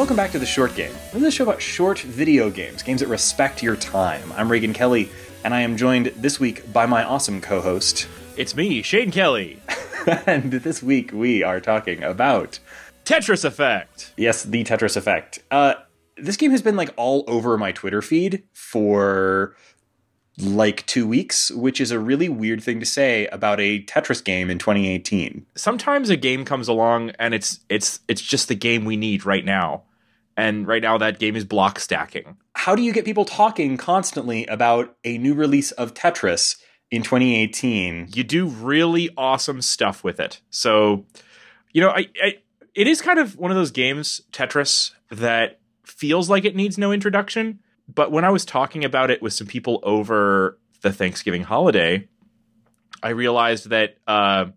Welcome back to The Short Game. This is a show about short video games, games that respect your time. I'm Reagan Kelly, and I am joined this week by my awesome co-host. It's me, Shane Kelly. And this week we are talking about... Tetris Effect! Yes, the Tetris Effect. This game has been all over my Twitter feed for 2 weeks, which is a really weird thing to say about a Tetris game in 2018. Sometimes a game comes along and it's just the game we need right now. And right now that game is block stacking. How do you get people talking constantly about a new release of Tetris in 2018? You do really awesome stuff with it. So, it is kind of one of those games, Tetris, that feels like it needs no introduction. But when I was talking about it with some people over the Thanksgiving holiday, I realized that our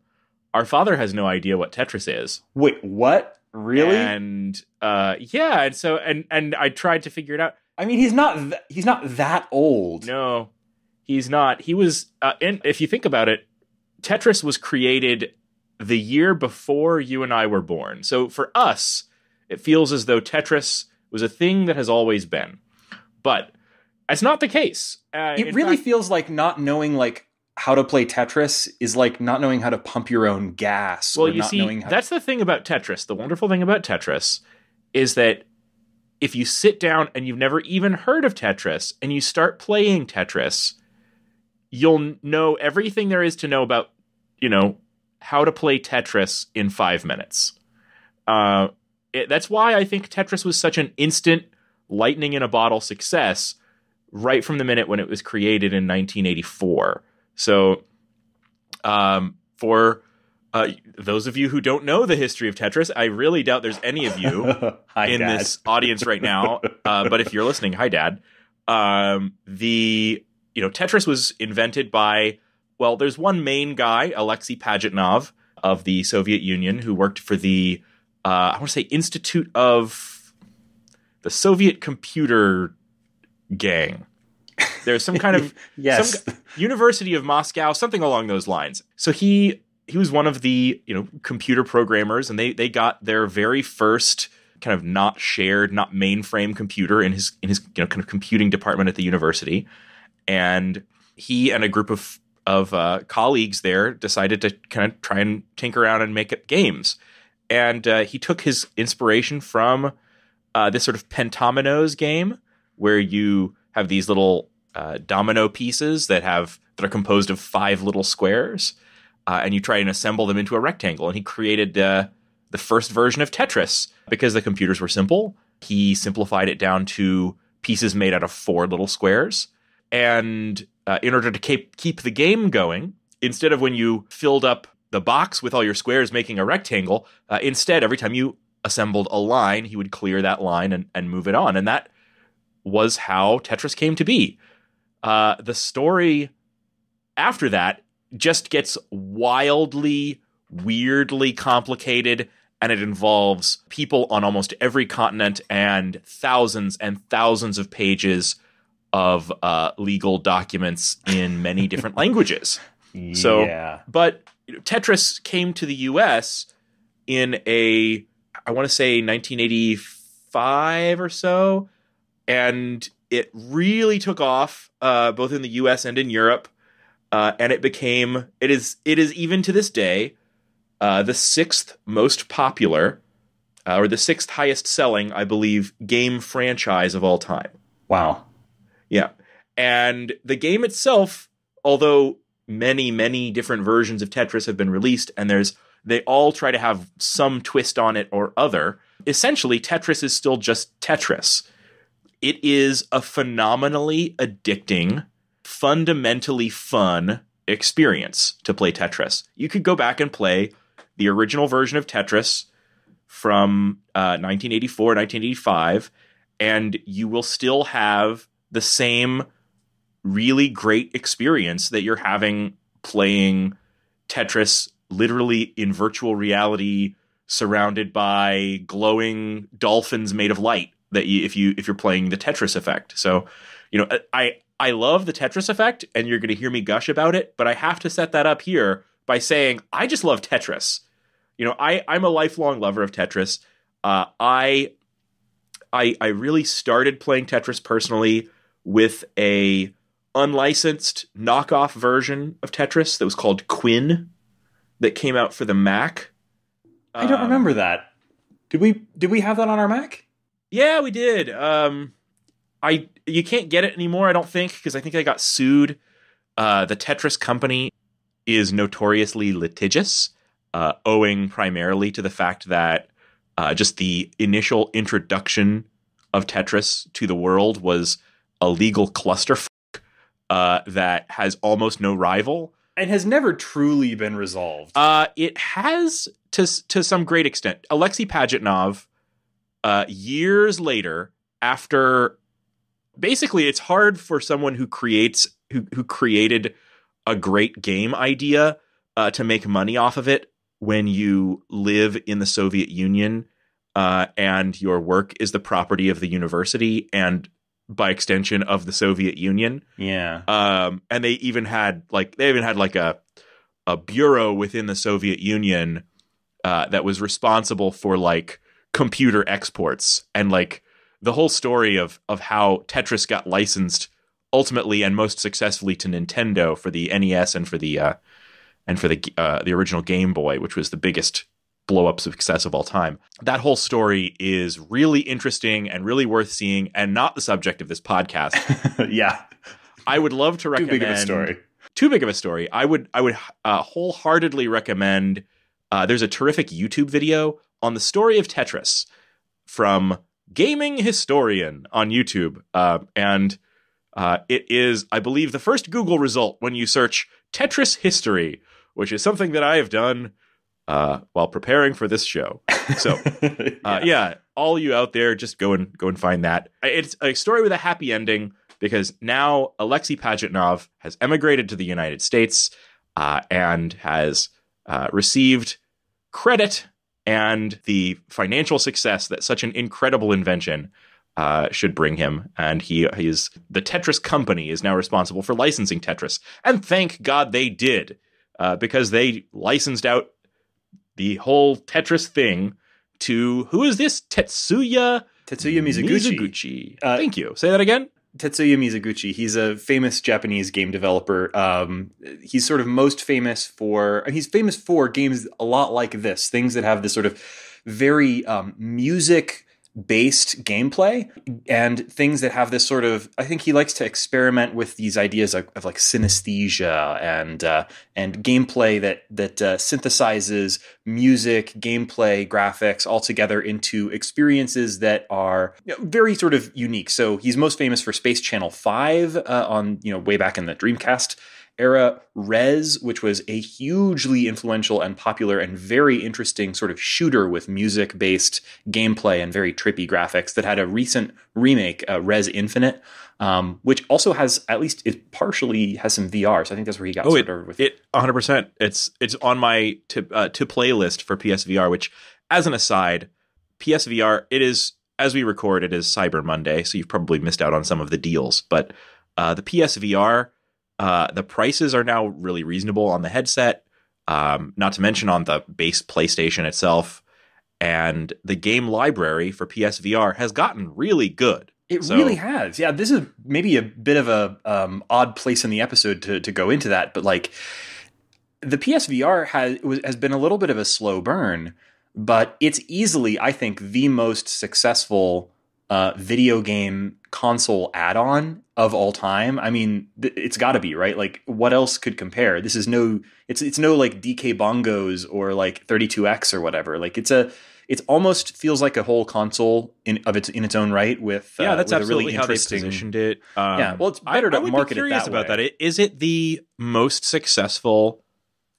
father has no idea what Tetris is. Wait, what? Really? And and I tried to figure it out. I mean, he's not that old. No, he's not. He was. If you think about it, Tetris was created the year before you and I were born. So for us, it feels as though Tetris was a thing that has always been. But that's not the case. It really feels like not knowing how to play Tetris is like not knowing how to pump your own gas. Well, you see, that's the thing about Tetris. The wonderful thing about Tetris is that if you sit down and you've never even heard of Tetris and you start playing Tetris, you'll know everything there is to know about, how to play Tetris in 5 minutes. That's why I think Tetris was such an instant lightning in a bottle success right from the minute when it was created in 1984. So for those of you who don't know the history of Tetris, I really doubt there's any of you Hi, in Dad. this audience right now. But if you're listening, hi, Dad. Tetris was invented by, there's one main guy, Alexei Pajitnov of the Soviet Union, who worked for the, Institute of the Soviet Computer Gang. There's some kind of yes. some University of Moscow, something along those lines. So he was one of the computer programmers, and they got their very first kind of not mainframe computer in his kind of computing department at the university. And he and a group of colleagues there decided to kind of try and tinker around and make up games. And he took his inspiration from this sort of pentominoes game where you have these little domino pieces that are composed of 5 little squares, and you try and assemble them into a rectangle. And he created the first version of Tetris because the computers were simple. He simplified it down to pieces made out of 4 little squares. And in order to keep the game going, instead of when you filled up the box with all your squares making a rectangle, instead, every time you assembled a line, he would clear that line and move it on. And that was how Tetris came to be. The story after that just gets wildly, weirdly complicated, and it involves people on almost every continent and thousands of pages of legal documents in many different languages. Yeah. So, but Tetris came to the U.S. in I want to say 1985 or so, and it really took off both in the U.S. and in Europe, and it is even to this day the 6th most popular, or the 6th highest selling, I believe, game franchise of all time. Wow. Yeah, and the game itself, although many different versions of Tetris have been released, and they all try to have some twist on it or other. Essentially, Tetris is still just Tetris. It is a phenomenally addicting, fundamentally fun experience to play Tetris. You could go back and play the original version of Tetris from 1984, 1985, and you will still have the same really great experience that you're having playing Tetris literally in virtual reality, surrounded by glowing dolphins made of light. That if you're playing the Tetris Effect. So, I love the Tetris Effect, and you're going to hear me gush about it. But I have to set that up here by saying I just love Tetris. I'm a lifelong lover of Tetris. I I really started playing Tetris personally with a unlicensed knockoff version of Tetris that was called Quinn that came out for the Mac. I don't remember that. Did we have that on our Mac? Yeah, we did. You can't get it anymore, I don't think, because I think I got sued. The Tetris company is notoriously litigious, owing primarily to the fact that just the initial introduction of Tetris to the world was a legal clusterfuck that has almost no rival. And has never truly been resolved. It has to some great extent. Alexei Pajitnov, years later, after basically it's hard for someone who created a great game idea to make money off of it when you live in the Soviet Union and your work is the property of the university and by extension of the Soviet Union. Yeah. And they even had like a bureau within the Soviet Union that was responsible for like computer exports, and like the whole story of how Tetris got licensed ultimately and most successfully to Nintendo for the NES and for the original Game Boy, which was the biggest blow-up success of all time. That whole story is really interesting and really worth seeing, and not the subject of this podcast. Yeah. I would love to recommend... Too big of a story. I would wholeheartedly recommend... there's a terrific YouTube video on the story of Tetris from Gaming Historian on YouTube. And it is, I believe, the first Google result when you search Tetris history, which is something that I have done while preparing for this show. So, yeah, all you out there, just go and find that. It's a story with a happy ending because now Alexei Pajitnov has emigrated to the United States and has received credit and the financial success that such an incredible invention should bring him. And the Tetris company is now responsible for licensing Tetris. And thank God they did, because they licensed out the whole Tetris thing to, who is this? Tetsuya Mizuguchi. Thank you. Say that again. Tetsuya Mizuguchi. He's a famous Japanese game developer. He's sort of he's famous for games a lot like this, things that have this sort of very music-based gameplay, and things that have this sort of, I think he likes to experiment with these ideas of like synesthesia and gameplay that synthesizes music, gameplay, graphics all together into experiences that are very sort of unique. So he's most famous for Space Channel 5 on way back in the Dreamcast era, Rez, which was a hugely influential and popular and very interesting sort of shooter with music-based gameplay and very trippy graphics that had a recent remake, Rez Infinite, which also has, at least it partially has some VR. So I think that's where he got started with it. 100%. It's on my to play list for PSVR, which, as an aside, PSVR, it is, as we record, it is Cyber Monday, so you've probably missed out on some of the deals. But the PSVR, the prices are now really reasonable on the headset, not to mention on the base PlayStation itself. And the game library for PSVR has gotten really good. It really has. Yeah, this is maybe a bit of a odd place in the episode to go into that. But like the PSVR has been a little bit of a slow burn, but it's easily, I think, the most successful video game console add-on of all time. I mean, it's got to be, right? Like, what else could compare? This is it's no like DK Bongos or like 32X or whatever. Like, it almost feels like a whole console in its own right. With that's with absolutely a really how they interesting positioned it. Yeah, well, it's better to market it that way. About that. Is it the most successful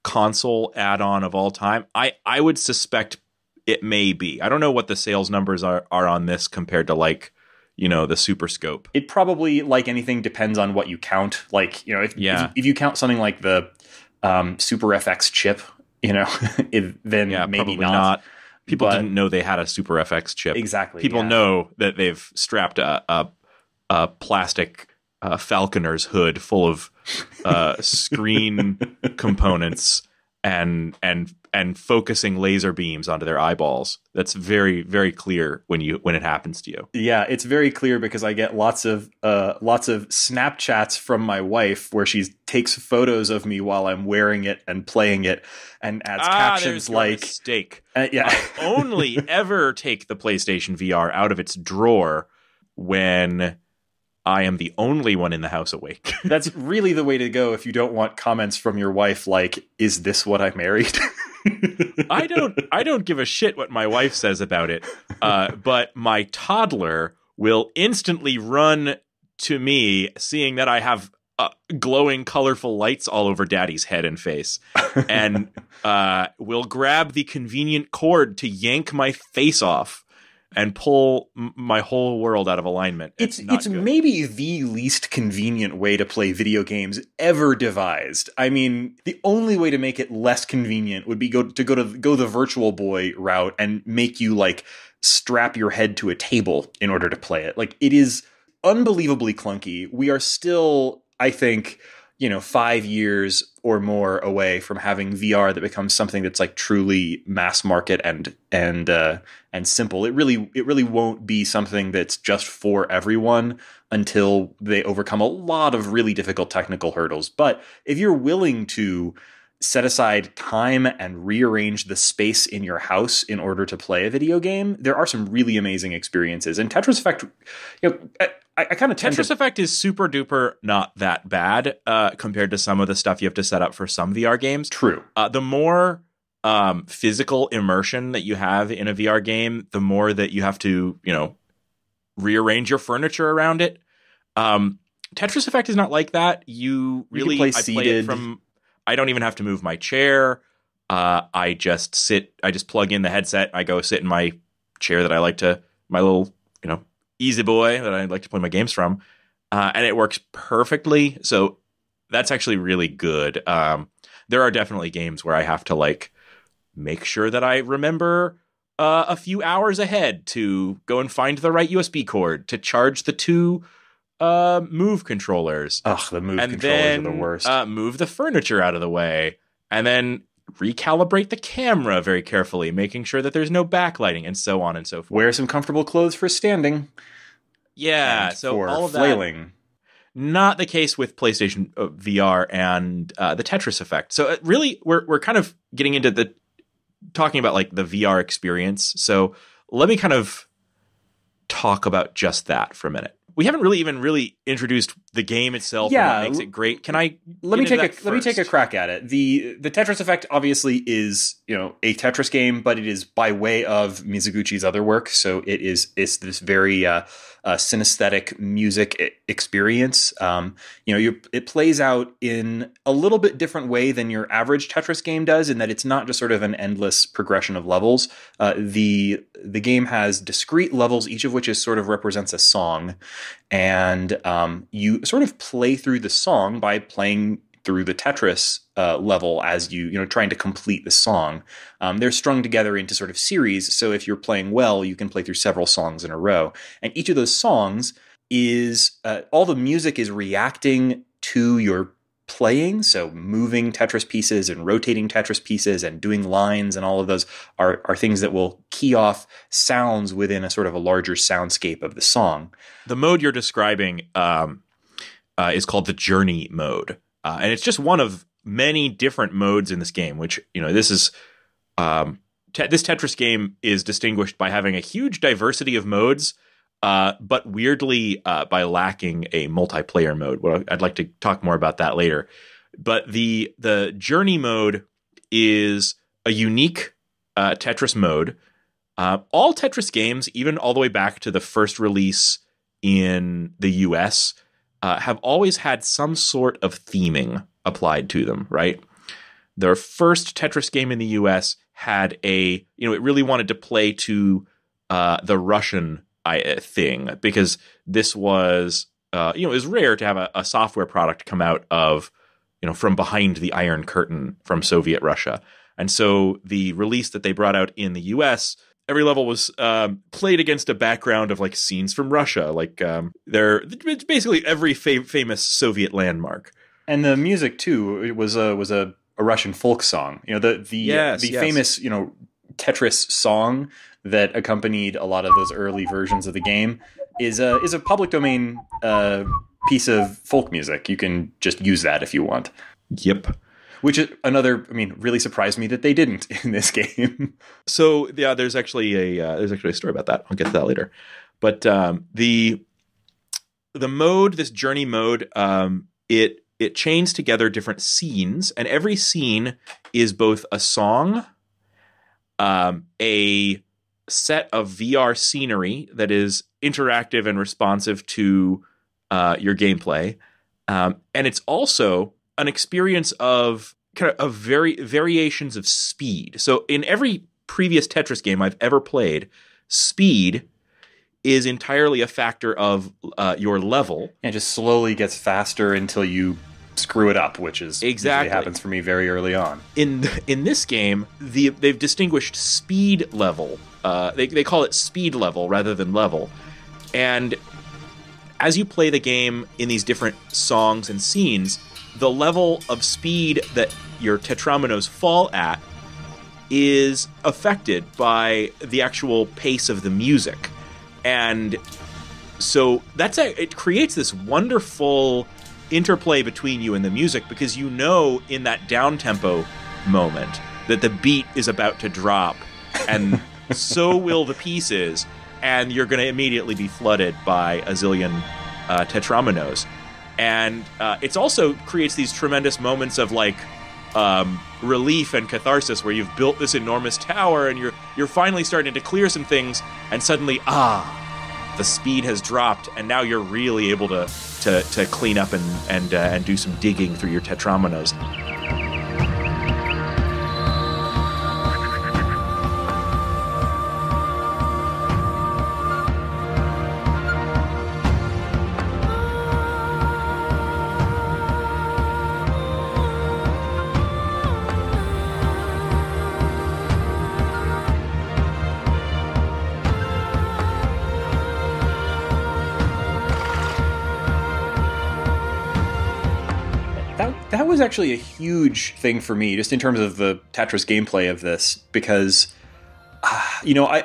console add-on of all time? I would suspect it may be. I don't know what the sales numbers are on this compared to like, the Super Scope. It probably, like anything, depends on what you count. Like, if you count something like the Super FX chip, then maybe not. People didn't know they had a Super FX chip. Exactly. People know that they've strapped a plastic Falconer's hood full of screen components and focusing laser beams onto their eyeballs. That's very, very clear when it happens to you. Yeah, it's very clear because I get lots of Snapchats from my wife where she takes photos of me while I'm wearing it and playing it, and adds captions like mistake. Yeah. I only ever take the PlayStation VR out of its drawer when I am the only one in the house awake. That's really the way to go if you don't want comments from your wife like, "Is this what I married?" I don't give a shit what my wife says about it, but my toddler will instantly run to me, seeing that I have glowing, colorful lights all over Daddy's head and face, and will grab the convenient cord to yank my face off and pull my whole world out of alignment. It's maybe the least convenient way to play video games ever devised. I mean, the only way to make it less convenient would be go the Virtual Boy route and make you like strap your head to a table in order to play it. Like, it is unbelievably clunky. We are still, I think, 5 years or more away from having VR that becomes something that's like truly mass market and simple. It really won't be something that's just for everyone until they overcome a lot of really difficult technical hurdles. But if you're willing to set aside time and rearrange the space in your house in order to play a video game, there are some really amazing experiences. And Tetris Effect, I kind of Tetris Effect is super duper not that bad compared to some of the stuff you have to set up for some VR games. True. The more physical immersion that you have in a VR game, the more that you have to, rearrange your furniture around it. Tetris Effect is not like that. You really play seated. I don't even have to move my chair. I just plug in the headset. I go sit in my chair that I like to, my little, Easy Boy that I like to play my games from. And it works perfectly. So that's actually really good. There are definitely games where I have to like make sure that I remember a few hours ahead to go and find the right USB cord to charge the two Move controllers. Ugh, the Move controllers are the worst. Move the furniture out of the way, and then recalibrate the camera very carefully, making sure that there's no backlighting, and so on and so forth. Wear some comfortable clothes for standing. Yeah, and so for all of flailing. That. Not the case with PlayStation VR and the Tetris Effect. So really, we're kind of getting into talking about like the VR experience. So let me kind of talk about just that for a minute. We haven't really introduced the game itself and what makes it great. Can I let me take a crack at it. The Tetris Effect obviously is, a Tetris game, but it is by way of Mizuguchi's other work. So it's this very synesthetic music experience. It plays out in a little bit different way than your average Tetris game does, in that it's not just sort of an endless progression of levels. The game has discrete levels, each of which sort of represents a song. And you sort of play through the song by playing through the Tetris level as you trying to complete the song. They're strung together into sort of series, so if you're playing well, you can play through several songs in a row. And each of those songs is all the music is reacting to your playing, so moving Tetris pieces and rotating Tetris pieces and doing lines, and all of those are things that will key off sounds within a sort of a larger soundscape of the song. The mode you're describing is called the Journey mode, and it's just one of many different modes in this game. Which this is this Tetris game is distinguished by having a huge diversity of modes. But weirdly, by lacking a multiplayer mode. Well, I'd like to talk more about that later. But the Journey mode is a unique Tetris mode. All Tetris games, even all the way back to the first release in the US, have always had some sort of theming applied to them, right? Their first Tetris game in the US had it really wanted to play to the Russian thing, because this was it was rare to have a software product come out of from behind the Iron Curtain from Soviet Russia. And so the release that they brought out in the US, every level was played against a background of like scenes from Russia, like it's basically every famous Soviet landmark. And the music too, it was a a Russian folk song. The famous, Tetris song that accompanied a lot of those early versions of the game is a public domain piece of folk music. You can just use that if you want. Yep. Which is really surprised me that they didn't in this game. So yeah, there's actually a story about that. I'll get to that later. But the mode, this journey mode, it chains together different scenes, and every scene is both a song, a set of VR scenery that is interactive and responsive to your gameplay, and it's also an experience of variations of speed. So in every previous Tetris game I've ever played, speed is entirely a factor of your level. And it just slowly gets faster until you screw it up, which is exactly usually happens for me very early on. In this game, they've distinguished speed level. They call it speed level rather than level. And as you play the game in these different songs and scenes, the level of speed that your tetrominoes fall at is affected by the actual pace of the music. And so it creates this wonderful interplay between you and the music, because in that down-tempo moment that the beat is about to drop, and so will the pieces, and you're going to immediately be flooded by a zillion tetrominoes. And it also creates these tremendous moments of relief and catharsis, where you've built this enormous tower and you're finally starting to clear some things, and suddenly the speed has dropped, and now you're really able to clean up and do some digging through your tetrominoes. That was actually a huge thing for me, just in terms of the Tetris gameplay of this, because, I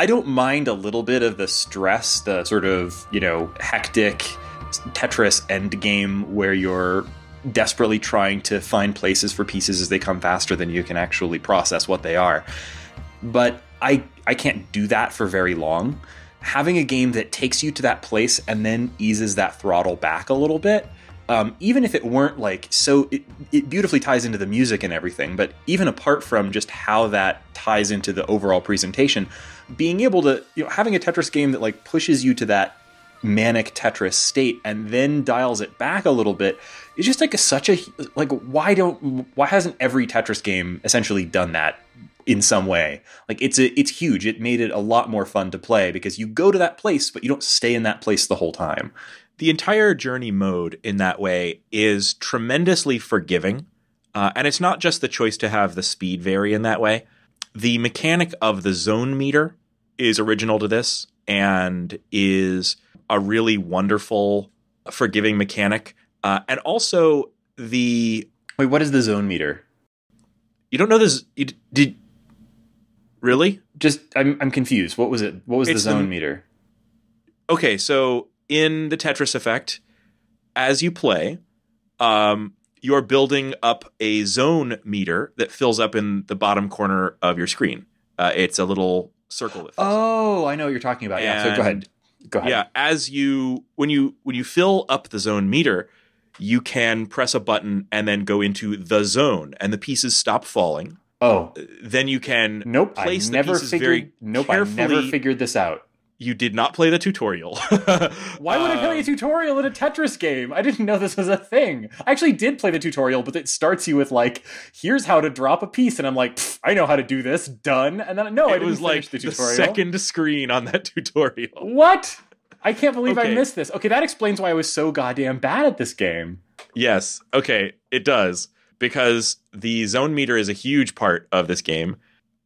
don't mind a little bit of the stress, the sort of, hectic Tetris endgame where you're desperately trying to find places for pieces as they come faster than you can actually process what they are. But I can't do that for very long. Having a game that takes you to that place and then eases that throttle back a little bit, even if it weren't it beautifully ties into the music and everything, but even apart from just how that ties into the overall presentation, being able to, having a Tetris game that pushes you to that manic Tetris state and then dials it back a little bit is just why hasn't every Tetris game essentially done that in some way? It's huge. It made it a lot more fun to play because you go to that place, but you don't stay in that place the whole time. The entire journey mode in that way is tremendously forgiving. And it's not just the choice to have the speed vary in that way. The mechanic of the zone meter is original to this and is a really wonderful, forgiving mechanic. And also Wait, what is the zone meter? You don't know this? Did really? Just I'm confused. What was it? What was the zone meter? Okay, so in the Tetris Effect, as you play, you're building up a zone meter that fills up in the bottom corner of your screen. It's a little circle that fills up. Oh, I know what you're talking about. Yeah, so go ahead. Yeah, when you fill up the zone meter, you can press a button and then go into the zone, and the pieces stop falling. Oh. Then you can place the pieces very carefully. I never figured this out. You did not play the tutorial. Why would I play a tutorial in a Tetris game? I didn't know this was a thing. I actually did play the tutorial, but it starts you with here's how to drop a piece, and I'm like, I know how to do this. Done. And then I didn't finish the tutorial. The second screen on that tutorial. What? I can't believe I missed this. Okay, that explains why I was so goddamn bad at this game. Yes. Okay, it does, because the zone meter is a huge part of this game.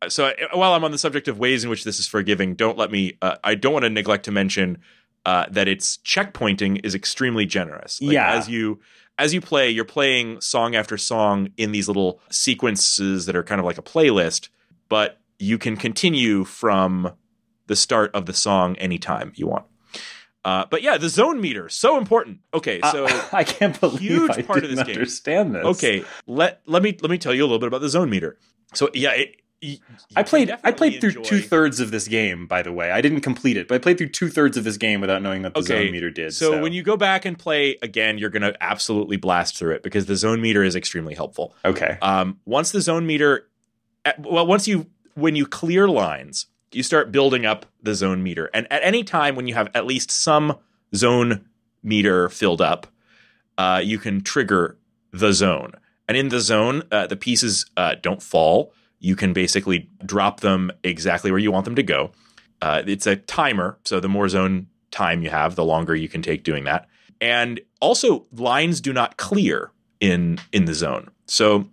So while I'm on the subject of ways in which this is forgiving, I don't want to neglect to mention that its checkpointing is extremely generous. Like, yeah. As you play, you're playing song after song in these little sequences that are kind of like a playlist, but you can continue from the start of the song anytime you want. But yeah, the zone meter, so important. Okay, so I can't believe huge I part of didn't this game. understand this. Okay, let me tell you a little bit about the zone meter. So yeah, I played through enjoy... 2/3 of this game, by the way. I didn't complete it, but I played through 2/3 of this game without knowing that the zone meter did. So when you go back and play again, you're going to absolutely blast through it because the zone meter is extremely helpful. Okay. Once the zone meter, when you clear lines, you start building up the zone meter. And at any time when you have at least some zone meter filled up, you can trigger the zone. And in the zone, the pieces don't fall. You can basically drop them exactly where you want them to go. It's a timer, so the more zone time you have, the longer you can take doing that. And also, lines do not clear in the zone. So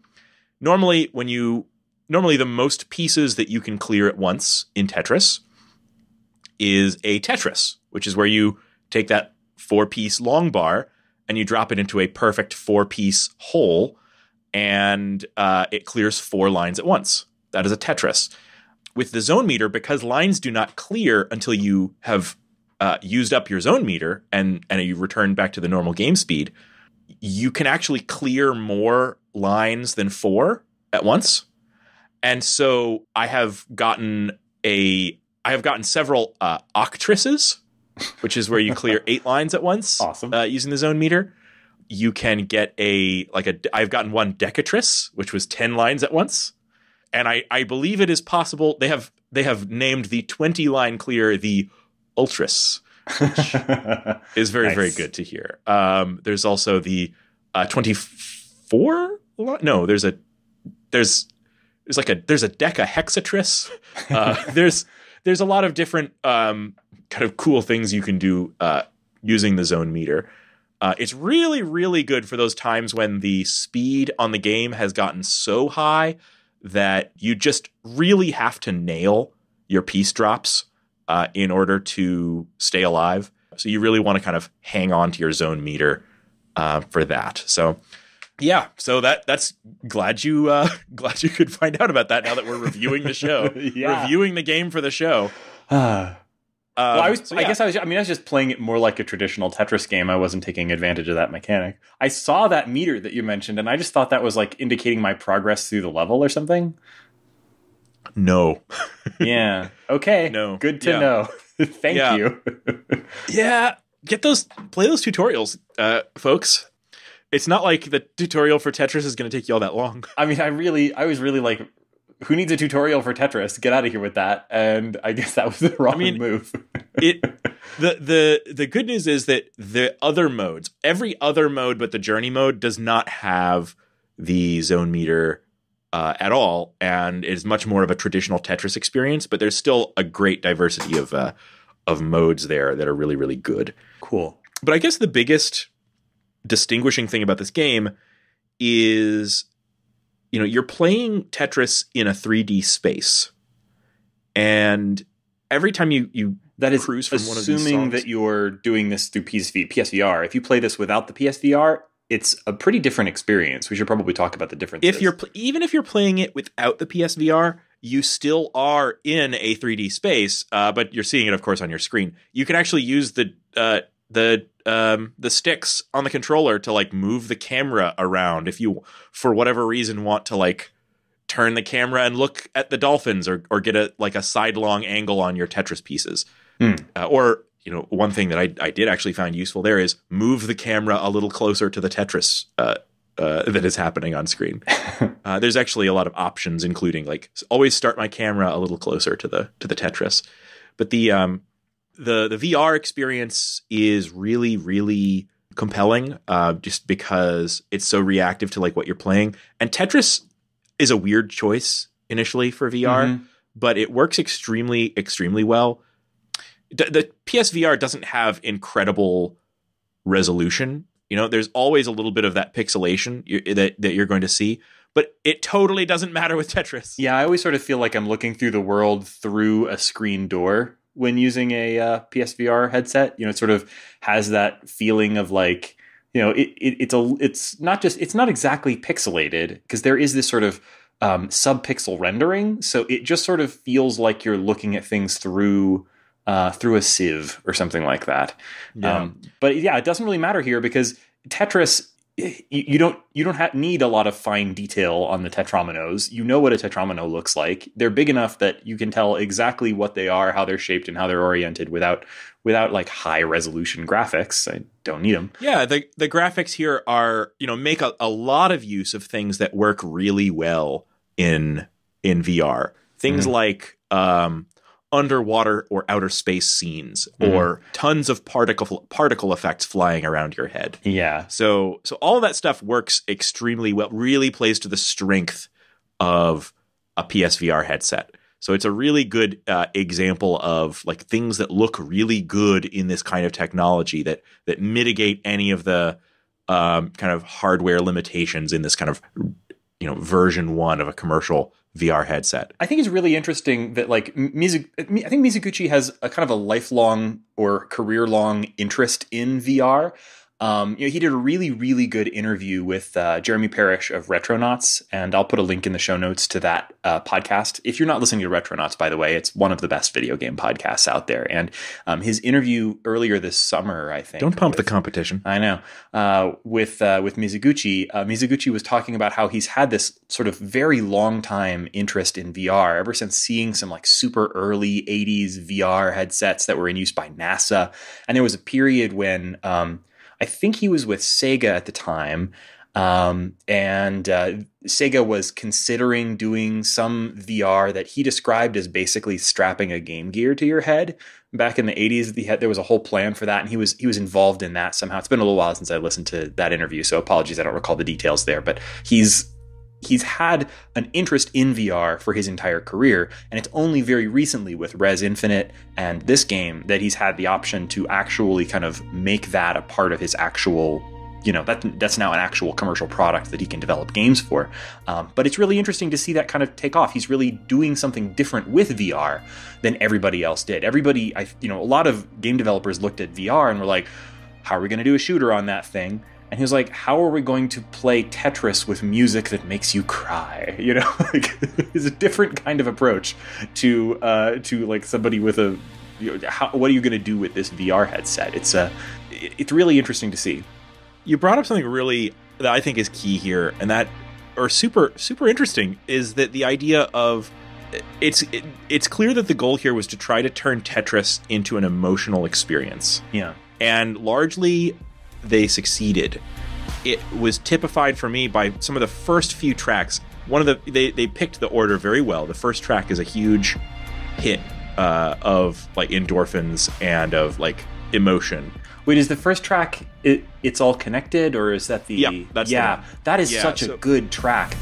normally the most pieces that you can clear at once in Tetris is a Tetris, which is where you take that 4-piece long bar and you drop it into a perfect 4-piece hole, and it clears 4 lines at once. That is a Tetris. With the zone meter, because lines do not clear until you have used up your zone meter and you return back to the normal game speed, you can actually clear more lines than 4 at once. And so I have gotten several octrises, which is where you clear 8 lines at once. Awesome. Using the zone meter. You can get I've gotten one decatris, which was 10 lines at once. And I believe it is possible. They have named the 20-line clear the Ultras, which is very, nice. Very good to hear. There's also the 24. No, there's a decahexatris. There's a lot of different kind of cool things you can do using the zone meter. It's really, really good for those times when the speed on the game has gotten so high that you just really have to nail your piece drops in order to stay alive. So you really want to kind of hang on to your zone meter for that. So yeah, so that's glad you could find out about that now that we're reviewing the show, reviewing the game for the show. I was just playing it more like a traditional Tetris game. I wasn't taking advantage of that mechanic. I saw that meter that you mentioned, and I just thought that was like indicating my progress through the level or something. No. Yeah. Okay. No. Good to know. Thank you. Yeah. Play those tutorials, folks. It's not like the tutorial for Tetris is going to take you all that long. I mean, I was really like, who needs a tutorial for Tetris? Get out of here with that. And I guess that was the wrong move. The good news is that the other modes, every other mode but the journey mode, does not have the zone meter at all, and is much more of a traditional Tetris experience. But there's still a great diversity of modes there that are really, really good. Cool. But I guess the biggest distinguishing thing about this game is, you're playing Tetris in a 3D space, and every time you that is cruise from one of these songs, assuming that you're doing this through PSVR. If you play this without the PSVR, it's a pretty different experience. We should probably talk about the differences. Even if you're playing it without the PSVR, you still are in a 3D space, but you're seeing it, of course, on your screen. You can actually use the sticks on the controller to like move the camera around if you, for whatever reason, want to like turn the camera and look at the dolphins or get a sidelong angle on your Tetris pieces. Or one thing that I did actually find useful there is move the camera a little closer to the Tetris that is happening on screen. There's actually a lot of options, including like always start my camera a little closer to the Tetris. But the VR experience is really, really compelling, just because it's so reactive to like what you're playing. And Tetris is a weird choice initially for VR, but it works extremely, extremely well. The PSVR doesn't have incredible resolution. There's always a little bit of that pixelation that you're going to see, but it totally doesn't matter with Tetris. Yeah, I always sort of feel like I'm looking through the world through a screen door. when using a PSVR headset. You know, it sort of has that feeling of like, you know, it's not exactly pixelated, because there is this sort of sub-pixel rendering, so it just sort of feels like you're looking at things through a sieve or something like that. Yeah. But yeah, it doesn't really matter here, because Tetris, you don't need a lot of fine detail on the tetrominoes. You know what a tetromino looks like. They're big enough that you can tell exactly what they are, how they're shaped, and how they're oriented without like high resolution graphics. I don't need them. Yeah, the graphics here are, you know, make a lot of use of things that work really well in VR. Things like underwater or outer space scenes, or tons of particle effects flying around your head. Yeah. So all of that stuff works extremely well, really plays to the strength of a PSVR headset. So it's a really good example of like things that look really good in this kind of technology that mitigate any of the kind of hardware limitations in this kind of, you know, version 1 of a commercial VR headset. I think it's really interesting that like I think Mizuguchi has a kind of a lifelong or career-long interest in VR. You know, he did a really, really good interview with Jeremy Parrish of Retronauts, and I'll put a link in the show notes to that podcast. If you're not listening to Retronauts, by the way, it's one of the best video game podcasts out there. And his interview earlier this summer, I think. Don't pump the competition. I know. With Mizuguchi, Mizuguchi was talking about how he's had this sort of very long time interest in VR ever since seeing some like super early 80s VR headsets that were in use by NASA. And there was a period when I think he was with Sega at the time, and Sega was considering doing some VR that he described as basically strapping a Game Gear to your head. Back in the 80s, there was a whole plan for that, and he was involved in that somehow. It's been a little while since I listened to that interview, so apologies, I don't recall the details there, but he's had an interest in VR for his entire career, and it's only very recently with Res Infinite and this game that he's had the option to actually kind of make that a part of his actual, you know, that's now an actual commercial product that he can develop games for. But it's really interesting to see that kind of take off. He's really doing something different with VR than everybody else did. A lot of game developers looked at VR and were like, how are we going to do a shooter on that thing? And he was like, how are we going to play Tetris with music that makes you cry? You know, like, it's a different kind of approach to like somebody with a, you know, what are you going to do with this VR headset? It's really interesting to see. You brought up something really that I think is key here, and that, or super interesting, is that the idea of it's clear that the goal here was to try to turn Tetris into an emotional experience. Yeah, and largely they succeeded. It was typified for me by some of the first few tracks. They picked the order very well. The first track is a huge hit of like endorphins and of like emotion. Wait, is the first track it's all connected, or is that the? Yeah, that's the one. That is such a good track.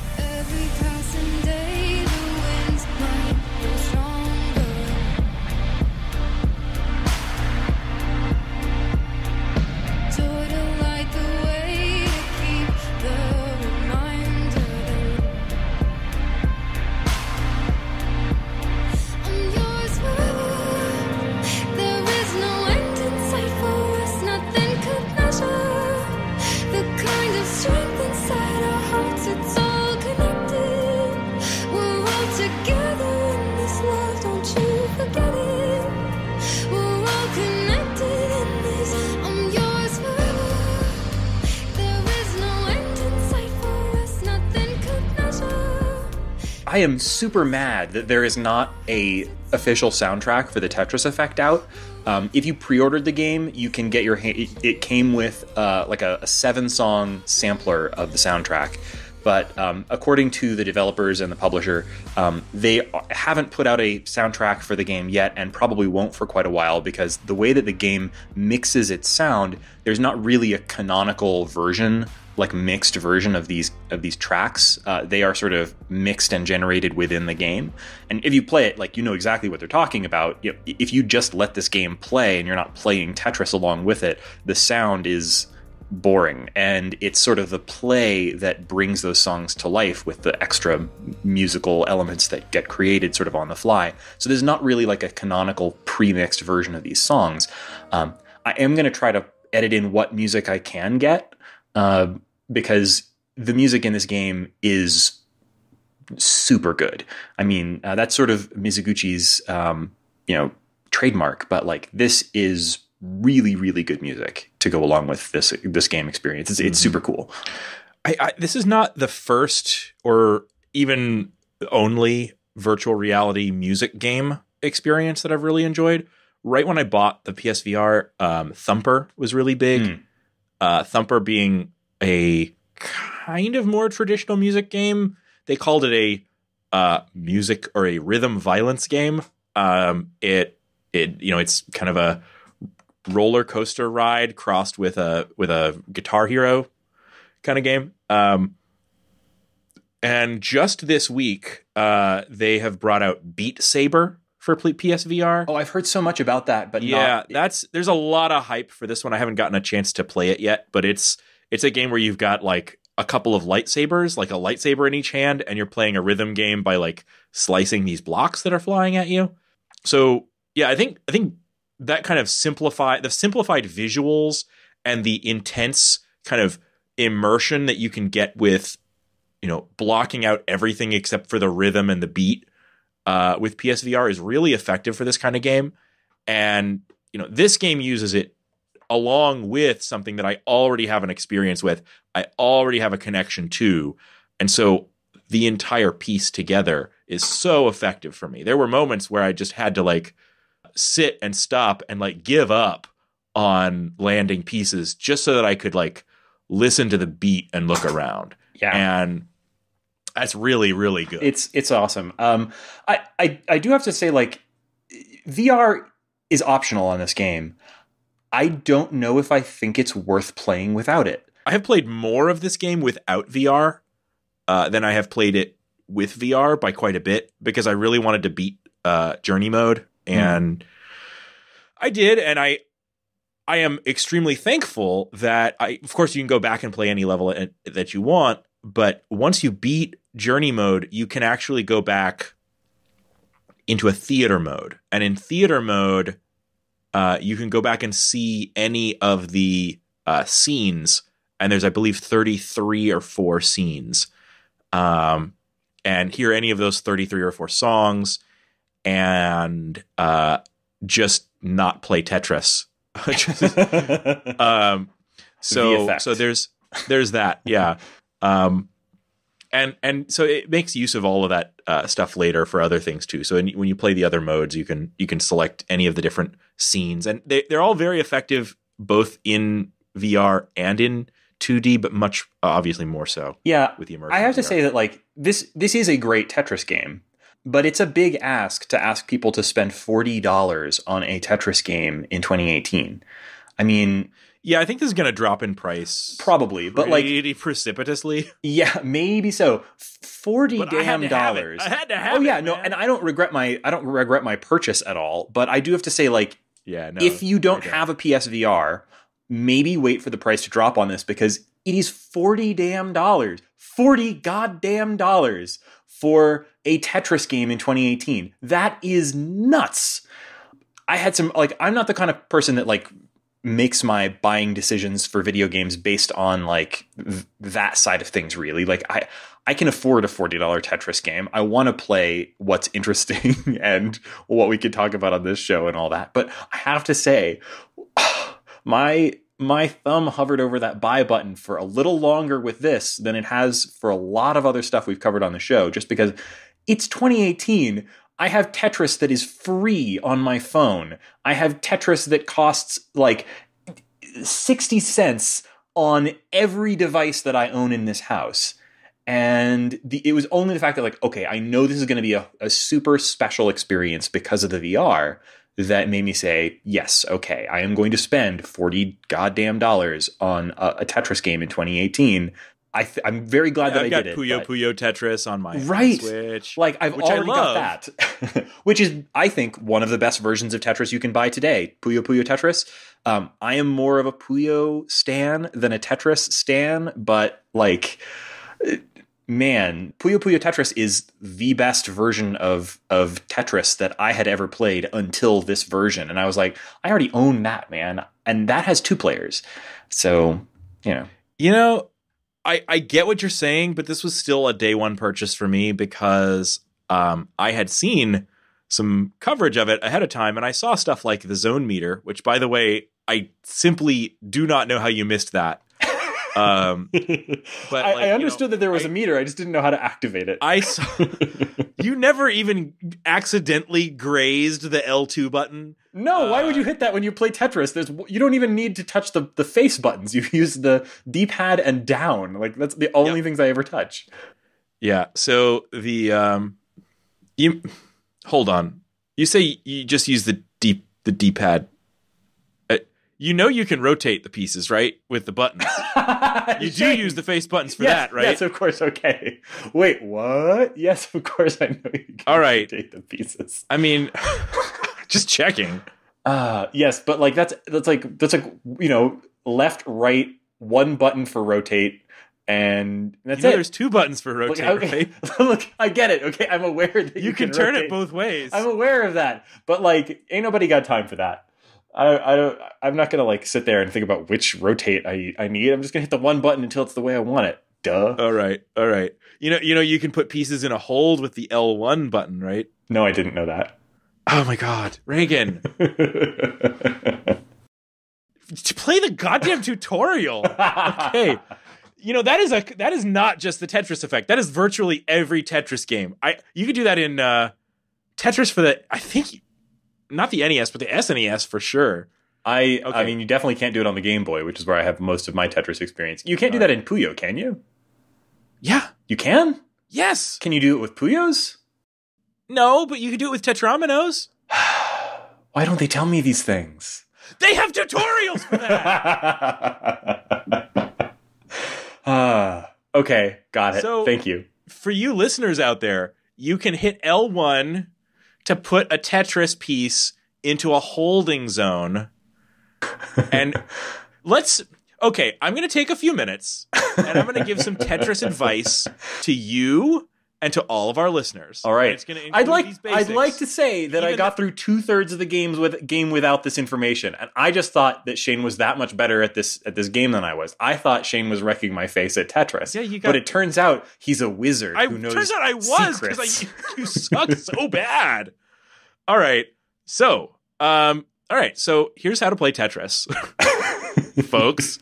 I am super mad that there is not a official soundtrack for the Tetris Effect out. If you pre-ordered the game, you can get it came with like a 7-song sampler of the soundtrack. But according to the developers and the publisher, they haven't put out a soundtrack for the game yet, and probably won't for quite a while, because the way that the game mixes its sound, there's not really a canonical version, like mixed version of these tracks. They are sort of mixed and generated within the game. And if you play it, like, you know exactly what they're talking about. If you just let this game play and you're not playing Tetris along with it, the sound is boring, and it's sort of the play that brings those songs to life with the extra musical elements that get created sort of on the fly. So there's not really like a canonical pre-mixed version of these songs. I am going to try to edit in what music I can get, because the music in this game is super good. I mean, that's sort of Mizuguchi's, trademark, but like this is really, really good music to go along with this game experience. It's super cool. This is not the first or even only virtual reality music game experience that I've really enjoyed. Right when I bought the PSVR, Thumper was really big. Thumper being a kind of more traditional music game. They called it a music or a rhythm violence game. It's kind of a roller coaster ride crossed with a Guitar Hero kind of game. And just this week, they have brought out Beat Saber for PSVR. Oh, I've heard so much about that, but yeah, there's a lot of hype for this one. I haven't gotten a chance to play it yet, but it's a game where you've got like a couple of lightsabers, like a lightsaber in each hand, and you're playing a rhythm game by like slicing these blocks that are flying at you. So yeah, I think that kind of simplified visuals and the intense kind of immersion that you can get with, blocking out everything except for the rhythm and the beat with PSVR is really effective for this kind of game. And, this game uses it along with something that I already have an experience with. I already have a connection to. And so the entire piece together is so effective for me. There were moments where I just had to like sit and stop and like give up on landing pieces just so that I could like listen to the beat and look around. Yeah. And that's really, really good. It's awesome. I do have to say, like, VR is optional on this game. I don't know if I think it's worth playing without it. I have played more of this game without VR than I have played it with VR by quite a bit, because I really wanted to beat Journey mode. And I did, and I am extremely thankful that of course you can go back and play any level that you want, but once you beat Journey mode, you can actually go back into a theater mode. And in theater mode, you can go back and see any of the scenes, and there's, I believe, 33 or 4 scenes, and hear any of those 33 or 4 songs, and just not play Tetris. So there's that, yeah. And so it makes use of all of that stuff later for other things too. So when you play the other modes, you can select any of the different scenes, and they're all very effective both in VR and in 2D, but much obviously more so. Yeah, with the immersion. I have to say that like this is a great Tetris game, but it's a big ask to ask people to spend $40 on a Tetris game in 2018. I mean, yeah, I think this is going to drop in price. Probably, but like precipitously. Yeah, maybe so. $40 damn dollars. I had to have it. Oh yeah, man. No, and I don't regret my purchase at all, but I do have to say, like, yeah, no, if you don't have a PSVR, maybe wait for the price to drop on this, because it is $40 damn dollars. $40 goddamn dollars for a Tetris game in 2018. That is nuts. I had some, like, I'm not the kind of person that like makes my buying decisions for video games based on like that side of things, really. Like I can afford a $40 Tetris game. I want to play what's interesting and what we could talk about on this show and all that. But I have to say, my thumb hovered over that buy button for a little longer with this than it has for a lot of other stuff we've covered on the show, just because it's 2018. I have Tetris that is free on my phone. I have Tetris that costs like 60 cents on every device that I own in this house. And it was only the fact that, like, okay, I know this is going to be a super special experience because of the VR that made me say, yes, okay, I am going to spend $40 goddamn dollars on a Tetris game in 2018. I'm very glad that I did it. I've got Puyo Puyo Tetris on my Switch. Like, I've already got that. Which is, I think, one of the best versions of Tetris you can buy today. Puyo Puyo Tetris. I am more of a Puyo stan than a Tetris stan, but, like, man, Puyo Puyo Tetris is the best version of Tetris that I had ever played until this version. And I was like, I already own that, man. And that has 2 players. So, You know, I get what you're saying, but this was still a day one purchase for me because I had seen some coverage of it ahead of time, and I saw stuff like the zone meter, which, by the way, I simply do not know how you missed that. But I understood that there was a meter. I just didn't know how to activate it. I saw you never even accidentally grazed the L2 button. No, why would you hit that when you play Tetris? You don't even need to touch the face buttons. You use the D-pad and down. Like, that's the only things I ever touch. Yeah. So you hold on. You say you just use the D-pad. You can rotate the pieces, right, with the buttons. You do use the face buttons for that, right? Yes, of course. Okay. Wait, what? Yes, of course I know you can rotate the pieces. I mean, just checking. Yes, but like that's like left, right, one button for rotate, and that's it. There's 2 buttons for rotate, right? Look, I get it. Okay, I'm aware that you can turn it both ways. I'm aware of that, but like, ain't nobody got time for that. I'm not gonna like sit there and think about which rotate I need. I'm just gonna hit the one button until it's the way I want it. Duh. All right. You can put pieces in a hold with the L1 button, right? No, I didn't know that. Oh my God, Reagan! Play the goddamn tutorial. Okay. That is not just the Tetris Effect. That is virtually every Tetris game. You could do that in Tetris for I think. Not the NES, but the SNES for sure. I mean, you definitely can't do it on the Game Boy, which is where I have most of my Tetris experience. You can't do that in Puyo, can you? Yeah. You can? Yes. Can you do it with Puyos? No, but you can do it with Tetraminos. Why don't they tell me these things? They have tutorials for that! Okay, got it. So, thank you. For you listeners out there, you can hit L1 to put a Tetris piece into a holding zone. And I'm going to take a few minutes and I'm going to give some Tetris advice to you and to all of our listeners. All right. It's going to include these basics. I'd like to say that I got through 2/3 of the game without this information. And I just thought that Shane was that much better at this game than I was. I thought Shane was wrecking my face at Tetris. Yeah, but it turns out he's a wizard who knows turns out I was, because you suck so bad. All right. So here's how to play Tetris. Folks.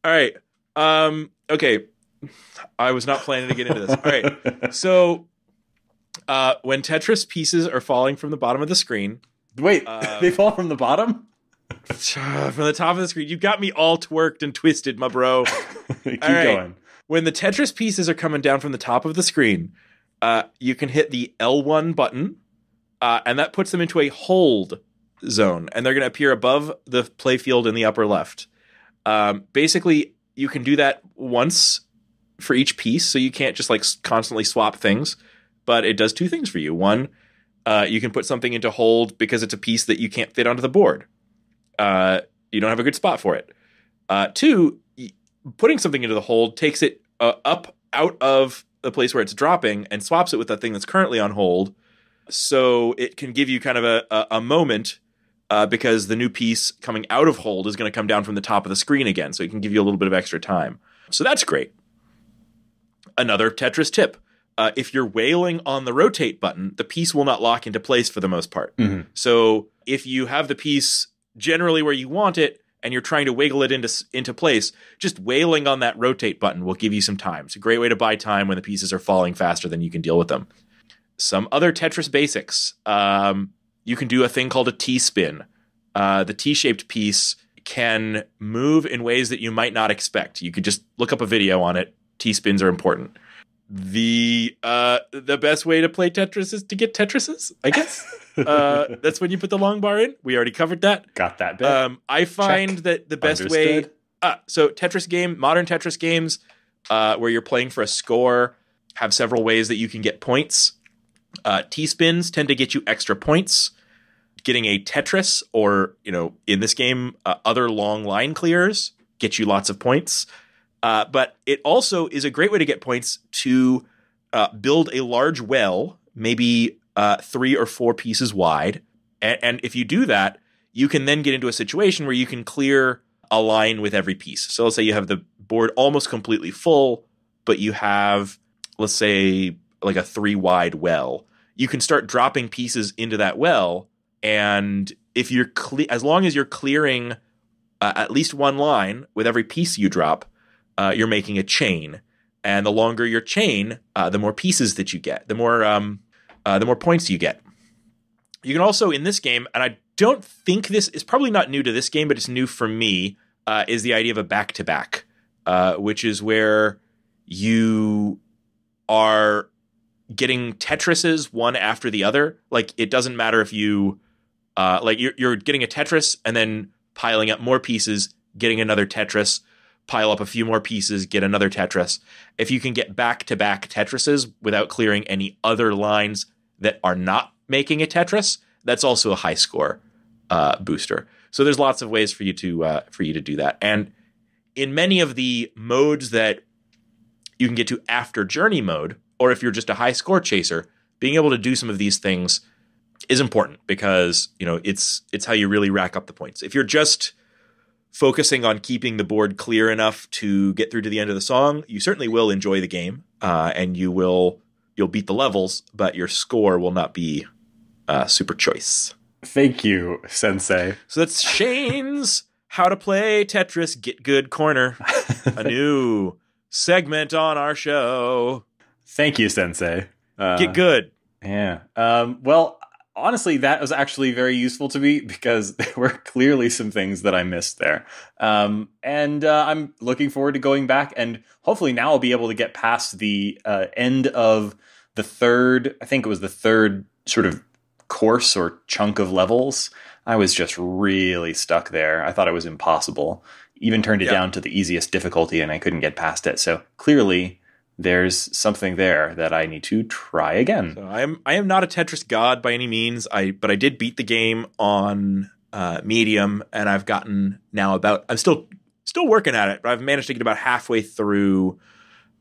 All right. Okay. I was not planning to get into this. All right. So, when Tetris pieces are falling from the bottom of the screen. Wait, they fall from the bottom? From the top of the screen. You got me all twerked and twisted, my bro. Keep going. When the Tetris pieces are coming down from the top of the screen, you can hit the L1 button, and that puts them into a hold zone, and they're going to appear above the playfield in the upper left. Basically, you can do that once for each piece, so you can't just like constantly swap things, but it does 2 things for you. One, you can put something into hold because it's a piece that you can't fit onto the board. You don't have a good spot for it. 2, putting something into the hold takes it up out of the place where it's dropping and swaps it with that thing that's currently on hold, so it can give you kind of a moment, because the new piece coming out of hold is going to come down from the top of the screen again, so it can give you a little bit of extra time. So that's great. Another Tetris tip. If you're wailing on the rotate button, the piece will not lock into place for the most part. Mm-hmm. So if you have the piece generally where you want it and you're trying to wiggle it into place, just wailing on that rotate button will give you some time. It's a great way to buy time when the pieces are falling faster than you can deal with them. Some other Tetris basics. You can do a thing called a T-spin. The T-shaped piece can move in ways that you might not expect. You could just look up a video on it. T-spins are important. The best way to play Tetris is to get Tetrises, I guess. That's when you put the long bar in. We already covered that. Got that bit. I find that the best way... so modern Tetris games where you're playing for a score have several ways that you can get points. T-spins tend to get you extra points. Getting a Tetris or, in this game, other long line clears get you lots of points. But it also is a great way to get points to build a large well, maybe 3 or 4 pieces wide. And if you do that, you can then get into a situation where you can clear a line with every piece. So let's say you have the board almost completely full, but you have, let's say, like a 3 wide well. You can start dropping pieces into that well, and if you're as long as you're clearing at least one line with every piece you drop, you're making a chain. And the longer your chain, the more pieces that you get, the more points you get. You can also, in this game, and I don't think this is probably not new to this game, but it's new for me, is the idea of a back-to-back, which is where you are getting Tetrises one after the other. Like, it doesn't matter if you, you're getting a Tetris and then piling up more pieces, getting another Tetris, pile up a few more pieces, get another Tetris. If you can get back-to-back Tetrises without clearing any other lines that are not making a Tetris, that's also a high score booster. So there's lots of ways for you to do that. And in many of the modes that you can get to after journey mode, or if you're just a high score chaser, being able to do some of these things is important because, it's how you really rack up the points. If you're just focusing on keeping the board clear enough to get through to the end of the song, you certainly will enjoy the game, and you'll beat the levels, but your score will not be super choice. Thank you, Sensei. So that's Shane's How to Play Tetris Get Good Corner, a new segment on our show. Thank you, Sensei. Get good. Yeah. Well, honestly, that was actually very useful to me because there were clearly some things that I missed there. And I'm looking forward to going back, and hopefully now I'll be able to get past the end of the third, I think it was the third sort of course or chunk of levels. I was just really stuck there. I thought it was impossible. Even turned it down to the easiest difficulty and I couldn't get past it. So clearly there's something there that I need to try again. So I am not a Tetris god by any means. But I did beat the game on medium, and I've gotten now I'm still working at it, but I've managed to get about halfway through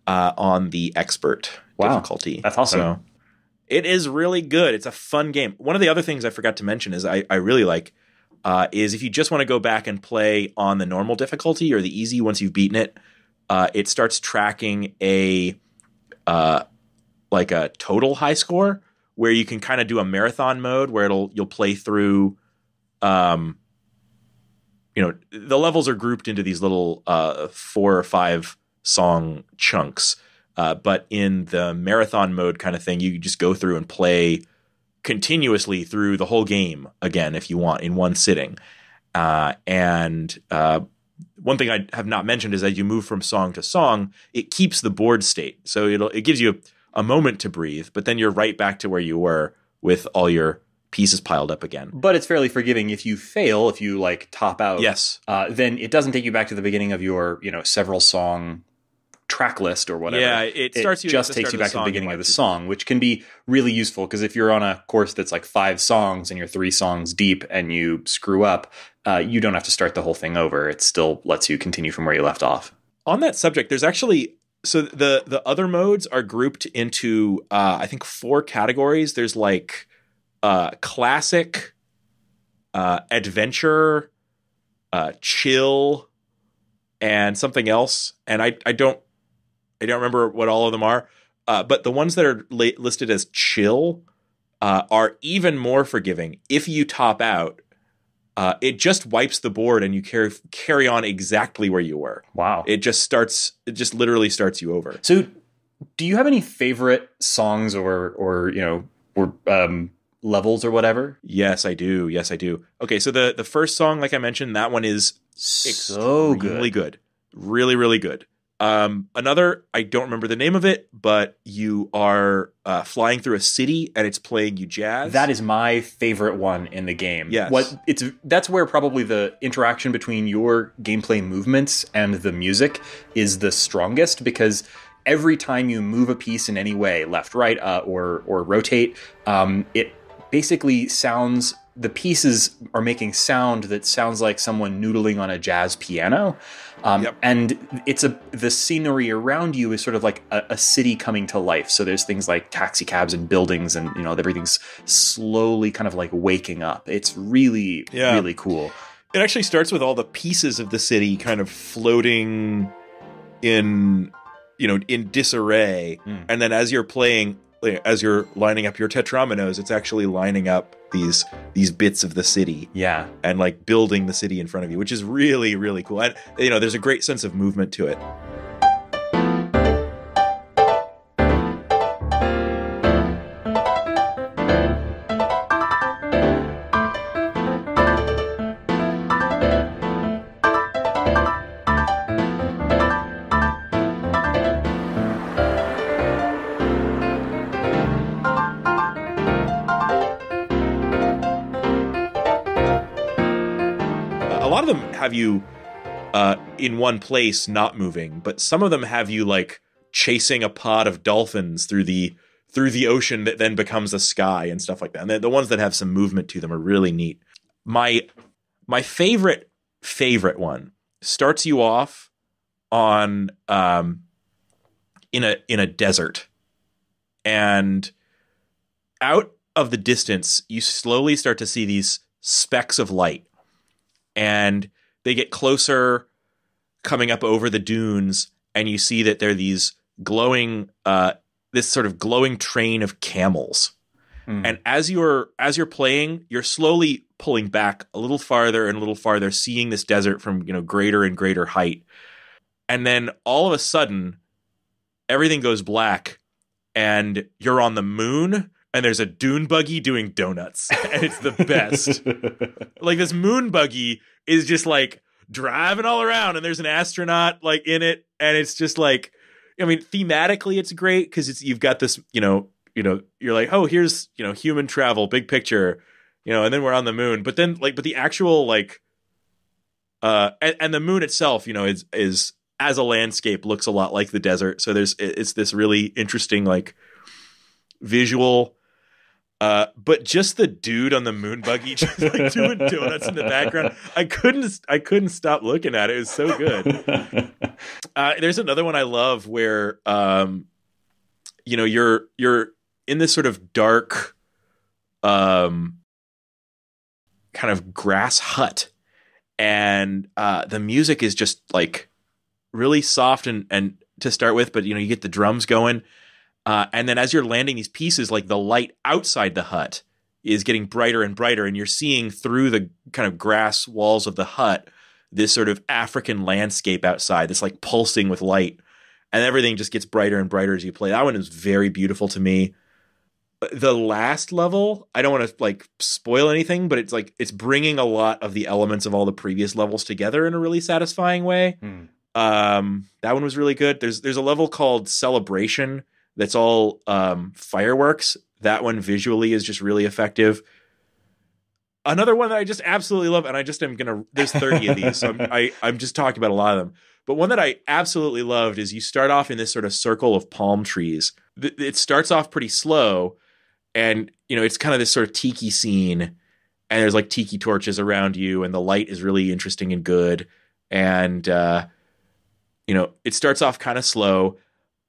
on the expert difficulty. That's awesome. So it is really good. It's a fun game. One of the other things I forgot to mention is I really like is if you just want to go back and play on the normal difficulty or the easy once you've beaten it, it starts tracking a total high score where you can kind of do a marathon mode where you'll play through. The levels are grouped into these little 4 or 5 song chunks. But in the marathon mode kind of thing, you just go through and play continuously through the whole game again if you want in one sitting. And one thing I have not mentioned is as you move from song to song, it keeps the board state. So it gives you a moment to breathe, but then you're right back to where you were with all your pieces piled up again. But it's fairly forgiving. If you fail, if you top out, yes, then it doesn't take you back to the beginning of your several song track list or whatever. Yeah, it just takes you back to the beginning of the song, which can be really useful because if you're on a course that's 5 songs and you're 3 songs deep and you screw up, you don't have to start the whole thing over. It still lets you continue from where you left off. On that subject, there's actually the other modes are grouped into I think 4 categories. There's classic, adventure, chill, and something else. And I don't remember what all of them are. But the ones that are listed as chill are even more forgiving. If you top out, it just wipes the board and you carry on exactly where you were. Wow. It just literally starts you over. So do you have any favorite songs or levels or whatever? Yes, I do. Okay, so the first song, like I mentioned, that one is so really good. Really, really good. Another, I don't remember the name of it, but you are flying through a city and it's playing you jazz. That is my favorite one in the game. Yes. That's where probably the interaction between your gameplay movements and the music is the strongest, because every time you move a piece in any way, left, right, or rotate, it basically sounds... The pieces are making sound that sounds like someone noodling on a jazz piano. And the scenery around you is sort of like a city coming to life. So there's things like taxi cabs and buildings, and everything's slowly kind of like waking up. It's really, really cool. It actually starts with all the pieces of the city kind of floating in disarray. And then as you're playing, as you're lining up your tetrominoes, it's actually lining up these bits of the city, and like building the city in front of you, which is really, really cool. And there's a great sense of movement to it. Have you in one place not moving, but some of them have you like chasing a pod of dolphins through the ocean that then becomes a sky and stuff like that. And the ones that have some movement to them are really neat. My favorite one starts you off on in a desert, and out of the distance you slowly start to see these specks of light, and they get closer, coming up over the dunes, and you see that there are these glowing, this sort of glowing train of camels. And as you're playing, you're slowly pulling back a little farther and a little farther, seeing this desert from greater and greater height. And then all of a sudden, everything goes black, and you're on the moon. And there's a dune buggy doing donuts, and it's the best. Like, this moon buggy is just like driving all around, and there's an astronaut like in it, and it's just like, thematically it's great because you've got this, you're like, oh, here's human travel, big picture, and then we're on the moon, but the actual and the moon itself, is as a landscape looks a lot like the desert, so it's this really interesting like visual. But just the dude on the moon buggy just like doing donuts in the background, I couldn't stop looking at it. It was so good. There's another one I love where you're in this sort of dark kind of grass hut, and the music is just like really soft and to start with, but you get the drums going. And then as you're landing these pieces, like the light outside the hut is getting brighter and brighter, and you're seeing through the kind of grass walls of the hut this sort of African landscape outside, this like pulsing with light, and everything just gets brighter and brighter as you play. That one is very beautiful to me. The last level, I don't want to like spoil anything, but it's bringing a lot of the elements of all the previous levels together in a really satisfying way. That one was really good. There's a level called Celebration that's all fireworks. That one visually is just really effective. Another one that I just absolutely love, and I just am there's 30 of these, so I'm just talking about a lot of them. But one that I absolutely loved is you start off in this sort of circle of palm trees. It starts off pretty slow, and it's kind of this sort of tiki scene, and there's like tiki torches around you, and the light is really interesting and good. And it starts off kind of slow.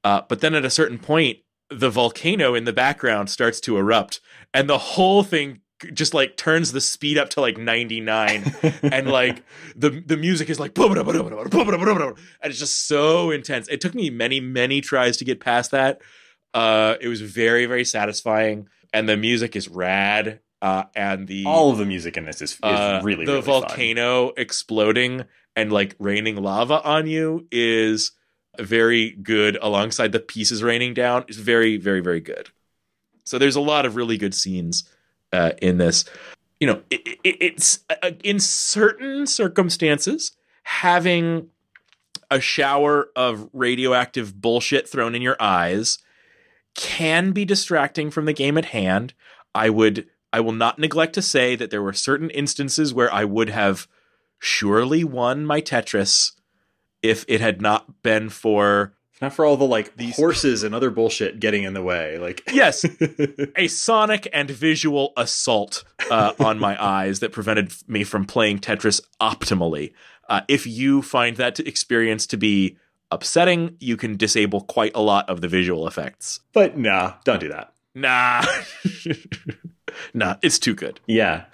But then at a certain point, the volcano in the background starts to erupt, and the whole thing just like turns the speed up to like 99, and like the music is like, and it's just so intense. It took me many, many tries to get past that. It was very, very satisfying, and the music is rad. And all of the music in this is really, the really volcano fun. Exploding and like raining lava on you is very good, alongside the pieces raining down. It's very, very, very good. So there's a lot of really good scenes in this. It's in certain circumstances, having a shower of radioactive bullshit thrown in your eyes can be distracting from the game at hand. I will not neglect to say that there were certain instances where I would have surely won my Tetris if it had not been for... Not for all the these horses and other bullshit getting in the way. Yes, a sonic and visual assault on my eyes that prevented me from playing Tetris optimally. If you find that experience to be upsetting, you can disable quite a lot of the visual effects. But nah, don't do that. Nah. Nah, it's too good. Yeah.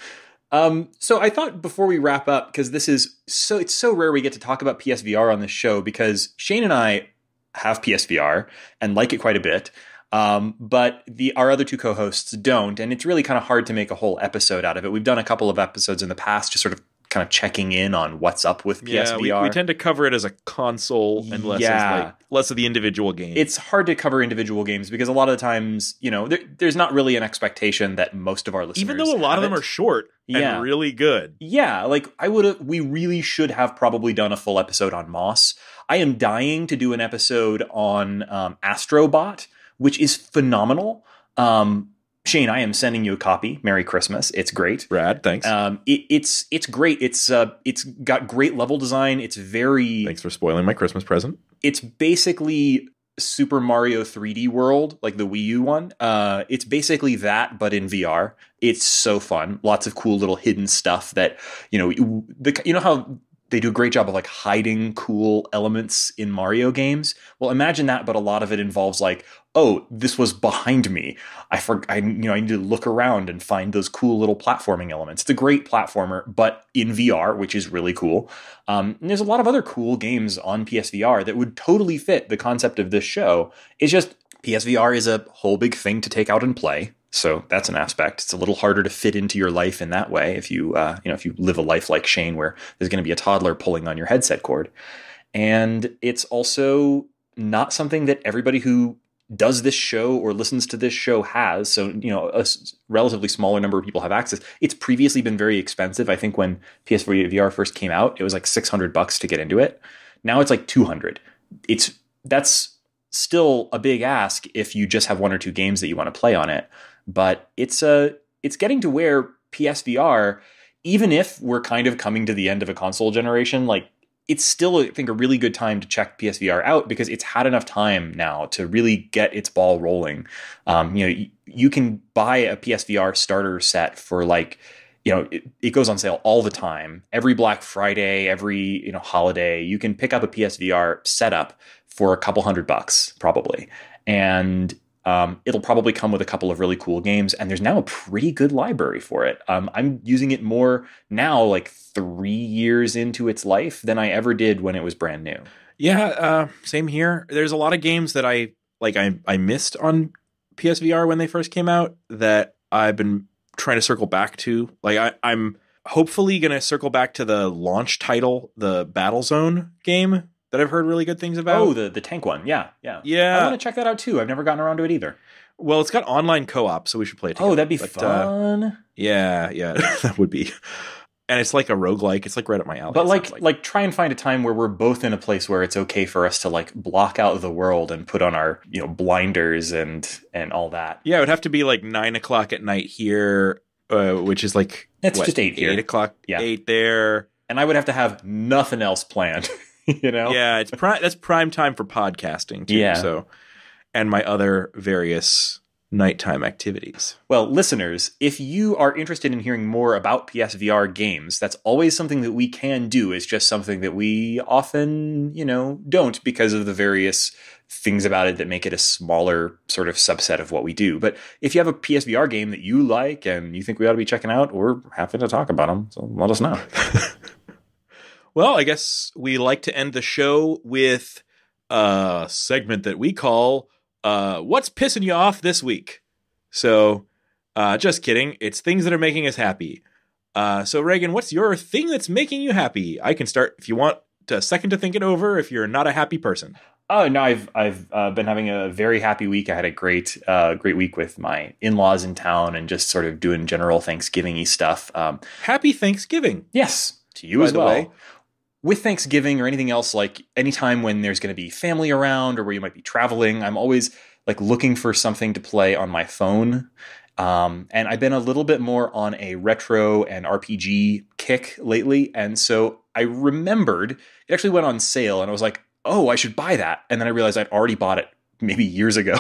So I thought before we wrap up, because it's so rare we get to talk about PSVR on this show, because Shane and I have PSVR and like it quite a bit. But our other two co-hosts don't, and it's really kind of hard to make a whole episode out of it. We've done a couple of episodes in the past, just sort of kind of checking in on what's up with PSVR. Yeah, we tend to cover it as a console and less of the individual game. It's hard to cover individial games because a lot of the times, there's not really an expectation that most of our listeners, even though a lot of them are short and really good. Yeah, we really should have probably done a full episode on Moss. I am dying to do an episode on Astrobot, which is phenomenal. Shane, I am sending you a copy. Merry Christmas. It's great. Rad, thanks. It's great. It's got great level design. It's very... Thanks for spoiling my Christmas present. It's basically Super Mario 3D World, like the Wii U one. It's basically that, but in VR. It's so fun. Lots of cool little hidden stuff that, how they do a great job of hiding cool elements in Mario games. Well, imagine that, but a lot of it involves oh, this was behind me. I need to look around and find those cool little platforming elements. It's a great platformer, but in VR, which is really cool. And there's a lot of other cool games on PSVR that would totally fit the concept of this show. It's just PSVR is a whole big thing to take out and play. So that's an aspect. It's a little harder to fit into your life in that way if you live a life like Shane, where there's going to be a toddler pulling on your headset cord. And it's also not something that everybody who does this show or listens to this show has. So, a relatively smaller number of people have access. It's previously been very expensive. I think when PSVR first came out, it was $600 to get into it. Now it's $200. That's still a big ask if you just have one or two games that you want to play on it. But it's getting to where PSVR, even if we're kind of coming to the end of a console generation, it's still, I think, a really good time to check PSVR out because it's had enough time now to really get its ball rolling. You can buy a PSVR starter set for it goes on sale all the time. Every Black Friday, every holiday, you can pick up a PSVR setup for a couple $100 probably. And it'll probably come with a couple of really cool games, and there's now a pretty good library for it. I'm using it more now, 3 years into its life, than I ever did when it was brand new. Yeah, same here. There's a lot of games that I missed on PSVR when they first came out that I've been trying to circle back to. I'm hopefully going to circle back to the launch title, the Battlezone game that I've heard really good things about. Oh, the tank one. Yeah. I want to check that out too. I've never gotten around to it either. Well, it's got online co-op, so we should play it together. Oh, that'd be fun. Yeah, that would be. And it's like a roguelike. It's right up my alley. But try and find a time where we're both in a place where it's okay for us to block out the world and put on our blinders and all that. Yeah, it would have to be 9:00 at night here, which is it's just 8 here. 8:00, 8 there. And I would have to have nothing else planned. Yeah, that's prime time for podcasting too. Yeah. So, and my other various nighttime activities. Well, listeners, if you are interested in hearing more about PSVR games, that's always something that we can do. It's just something that we often, don't because of the various things about it that make it a smaller sort of subset of what we do. But if you have a PSVR game that you like and you think we ought to be checking out, we're happy to talk about them. So let us know. Well, I guess we like to end the show with a segment that we call What's Pissing You Off This Week? So, just kidding. It's things that are making us happy. So, Reagan, what's your thing that's making you happy? I can start if you want a second to think it over if you're not a happy person. Oh, no, I've been having a very happy week. I had a great week with my in-laws in town and just sort of doing general Thanksgiving-y stuff. Happy Thanksgiving. Yes, to you as well. By the way. with Thanksgiving or anything else, like anytime when there's going to be family around or where you might be traveling, I'm always like looking for something to play on my phone. And I've been a little bit more on a retro and RPG kick lately. And so I remembered it actually went on sale and I was like, oh, I should buy that. And then I realized I'd already bought it maybe years ago,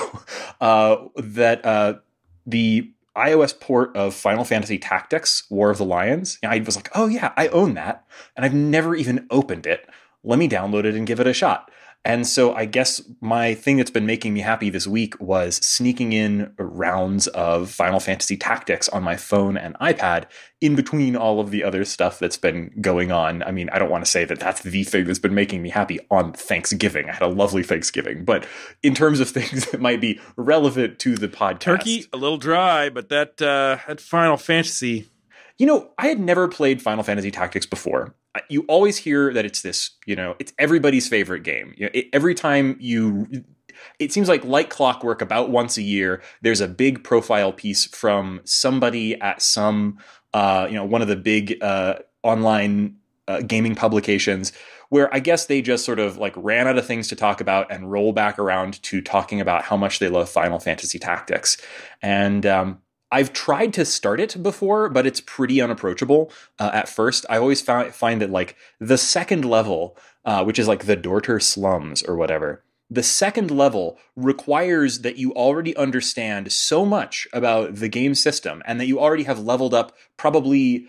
that the iOS port of Final Fantasy Tactics, War of the Lions. And I was like, oh yeah, I own that. And I've never even opened it. Let me download it and give it a shot. And so I guess my thing that's been making me happy this week was sneaking in rounds of Final Fantasy Tactics on my phone and iPad in between all of the other stuff that's been going on. I mean, I don't want to say that that's the thing that's been making me happy on Thanksgiving. I had a lovely Thanksgiving. But in terms of things that might be relevant to the podcast. Turkey, a little dry, but that Final Fantasy... You know, I had never played Final Fantasy Tactics before. You always hear that it's this, it's everybody's favorite game. Every time it seems like clockwork, about once a year, there's a big profile piece from somebody at some, one of the big online gaming publications where I guess they just sort of like ran out of things to talk about and roll back around to talking about how much they love Final Fantasy Tactics. And, I've tried to start it before, but it's pretty unapproachable at first. I always find that like the second level, which is like the Dorter slums or whatever, the second level requires that you already understand so much about the game system and that you already have leveled up probably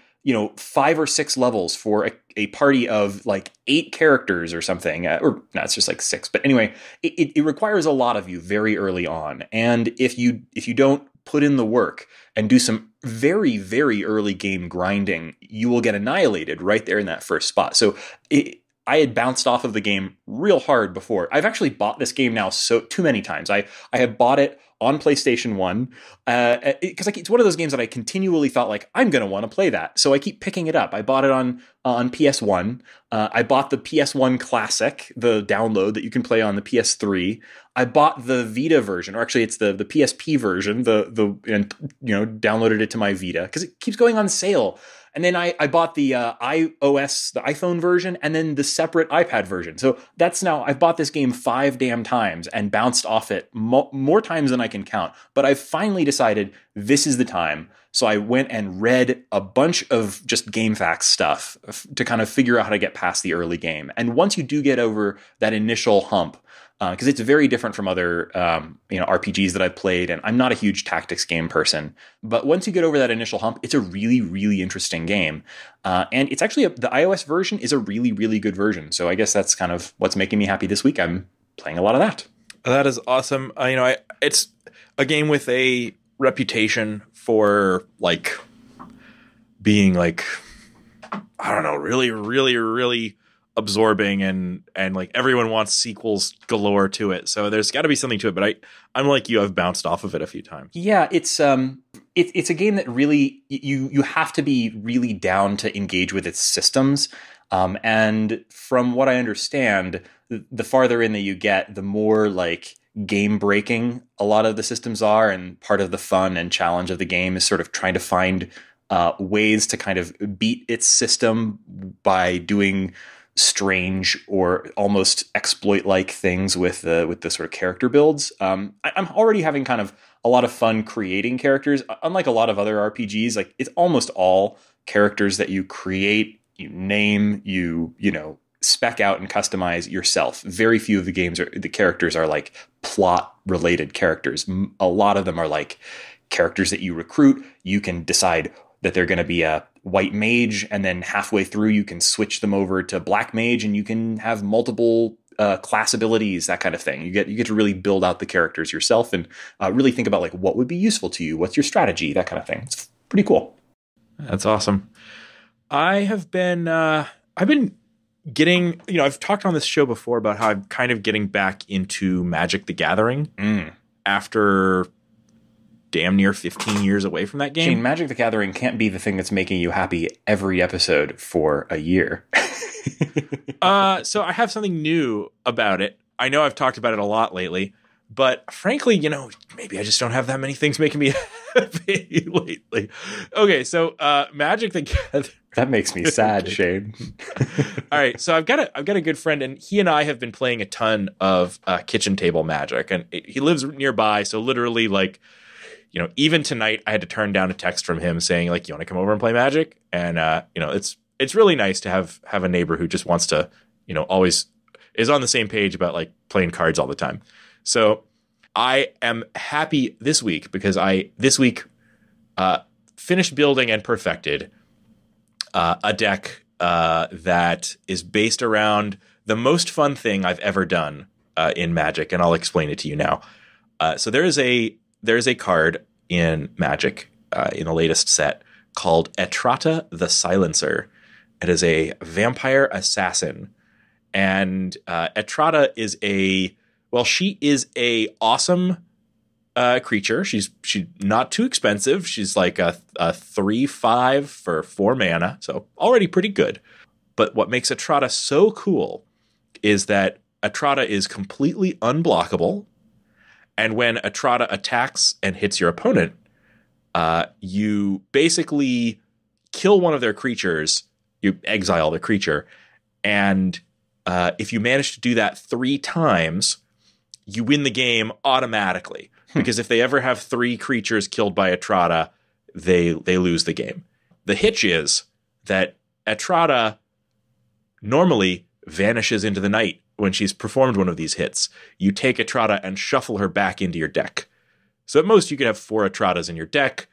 5 or 6 levels for a party of like 8 characters or something, or no, it's just like 6. But anyway, it requires a lot of you very early on. And if you don't put in the work and do some very, very early game grinding, you will get annihilated right there in that first spot. So I had bounced off of the game real hard before. I've actually bought this game now too many times. I have bought it on PlayStation 1 because it's one of those games that I continually felt like I'm going to want to play that. So I keep picking it up. I bought it on PS1. I bought the PS1 Classic, the download that you can play on the PS3. I bought the Vita version, or actually it's the PSP version, and downloaded it to my Vita because it keeps going on sale. And then I bought the iOS, the iPhone version, and then the separate iPad version. So I've bought this game 5 damn times and bounced off it more times than I can count. But I've finally decided this is the time. So I went and read a bunch of just GameFAQs stuff to kind of figure out how to get past the early game. And once you do get over that initial hump, because it's very different from other RPGs that I've played, and I'm not a huge tactics game person. But once you get over that initial hump, it's a really, really interesting game. And it's actually the iOS version is a really, really good version. So I guess that's kind of what's making me happy this week. I'm playing a lot of that. That is awesome. It's a game with a reputation for like being like, I don't know, really, really, really absorbing and like everyone wants sequels galore to it. So there's got to be something to it. But I'm like you, I've bounced off of it a few times. Yeah, it's a game that really you have to be really down to engage with its systems. And from what I understand, the farther in that you get, the more like game breaking a lot of the systems are, and part of the fun and challenge of the game is sort of trying to find ways to kind of beat its system by doing strange or almost exploit-like things with the sort of character builds. I'm already having kind of a lot of fun creating characters. Unlike a lot of other RPGs, like it's almost all characters that you create, you name, you spec out and customize yourself. Very few of the characters are like plot-related characters. A lot of them are like characters that you recruit. You can decide that they're going to be a white mage, and then halfway through you can switch them over to black mage, and you can have multiple class abilities, that kind of thing. You get to really build out the characters yourself and really think about like what would be useful to you, what's your strategy, that kind of thing. It's pretty cool. That's awesome. I've been getting, I've talked on this show before about how I'm kind of getting back into Magic the Gathering after damn near 15 years away from that game. Shane, Magic the Gathering can't be the thing that's making you happy every episode for a year. So I have something new about it. I know I've talked about it a lot lately, but frankly, maybe I just don't have that many things making me happy lately. Okay, so Magic the That makes me sad, Shane. All right, so I've got a good friend, and he and I have been playing a ton of kitchen table Magic, and he lives nearby, so literally, like, you know, even tonight I had to turn down a text from him saying, like, you want to come over and play Magic? And you know, it's really nice to have a neighbor who just wants to, you know, always is on the same page about like playing cards all the time. So I am happy this week because this week finished building and perfected a deck that is based around the most fun thing I've ever done in Magic, and I'll explain it to you now. So there is a card in Magic in the latest set called Etrata the Silencer. It is a vampire assassin, and Etrata is she is a awesome creature. She's not too expensive. She's like a 3/5 for 4 mana, so already pretty good. But what makes Etrata so cool is that Etrata is completely unblockable, and when Etrata attacks and hits your opponent, you basically kill one of their creatures. You exile the creature, and if you manage to do that 3 times, you win the game automatically. Because if they ever have 3 creatures killed by Etrata, they lose the game. The hitch is that Etrata normally vanishes into the night when she's performed one of these hits. You take Etrata and shuffle her back into your deck. So at most you could have 4 Etratas in your deck.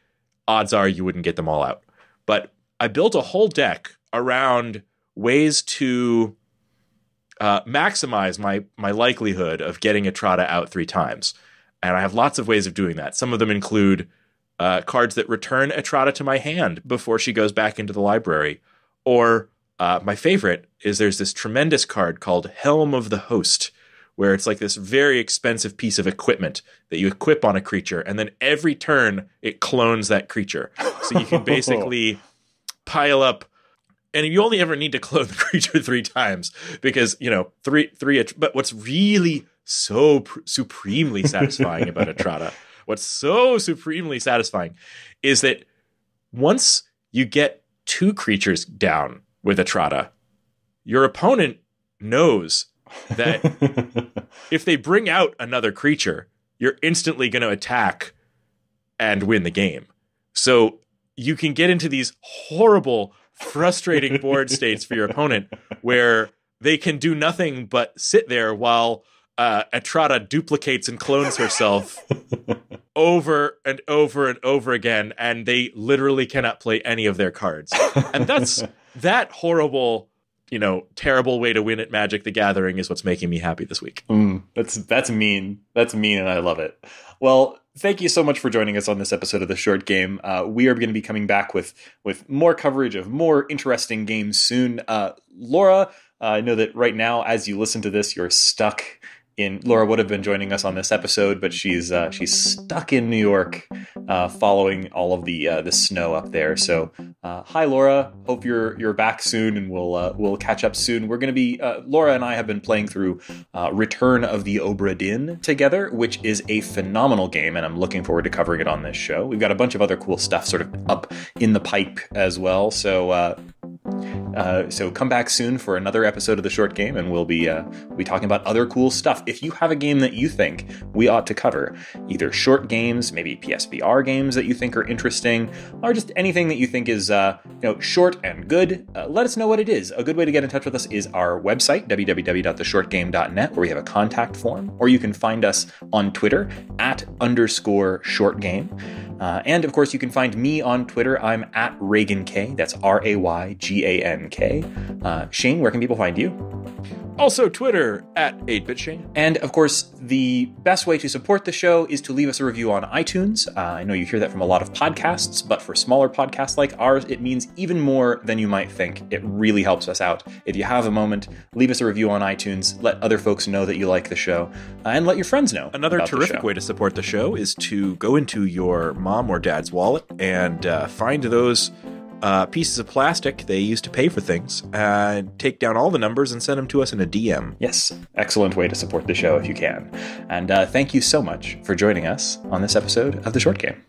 Odds are you wouldn't get them all out. But I built a whole deck around ways to maximize my likelihood of getting Etrata out 3 times. And I have lots of ways of doing that. Some of them include cards that return Etrata to my hand before she goes back into the library. Or my favorite is there's this tremendous card called Helm of the Host, where it's like this very expensive piece of equipment that you equip on a creature, and then every turn it clones that creature. So you can basically pile up, and you only ever need to clone the creature 3 times because, you know, three. But what's really so supremely satisfying about Etrata, what's so supremely satisfying is that once you get 2 creatures down with Etrata, your opponent knows that if they bring out another creature, you're instantly going to attack and win the game. So you can get into these horrible, frustrating board states for your opponent where they can do nothing but sit there while Etrata duplicates and clones herself over and over and over again, and they literally cannot play any of their cards. And that horrible, you know, terrible way to win at Magic the Gathering is what's making me happy this week. That's mean. That's mean, and I love it. Well, thank you so much for joining us on this episode of The Short Game. We are going to be coming back with more coverage of more interesting games soon. Laura, I know that right now, as you listen to this, you're stuck Laura would have been joining us on this episode, but she's stuck in New York, following all of the snow up there. So, hi Laura, hope you're back soon, and we'll catch up soon. We're going to be Laura and I have been playing through Return of the Obra Dinn together, which is a phenomenal game, and I'm looking forward to covering it on this show. We've got a bunch of other cool stuff sort of up in the pipe as well. So come back soon for another episode of The Short Game, and we'll be talking about other cool stuff. If you have a game that you think we ought to cover, either short games, maybe PSVR games that you think are interesting, or just anything that you think is short and good, let us know what it is. A good way to get in touch with us is our website, www.theshortgame.net, where we have a contact form, or you can find us on Twitter @_shortgame. And of course, you can find me on Twitter. I'm @RayganK. That's RayGanK. Shane, where can people find you? Also Twitter @8bitshane. And of course, the best way to support the show is to leave us a review on iTunes. I know you hear that from a lot of podcasts, but for smaller podcasts like ours, it means even more than you might think. It really helps us out. If you have a moment, leave us a review on iTunes. Let other folks know that you like the show, and let your friends know. Another terrific way to support the show is to go into your mom or dad's wallet and find those pieces of plastic they used to pay for things, and take down all the numbers and send them to us in a DM. Yes, excellent way to support the show if you can. And thank you so much for joining us on this episode of The Short Game.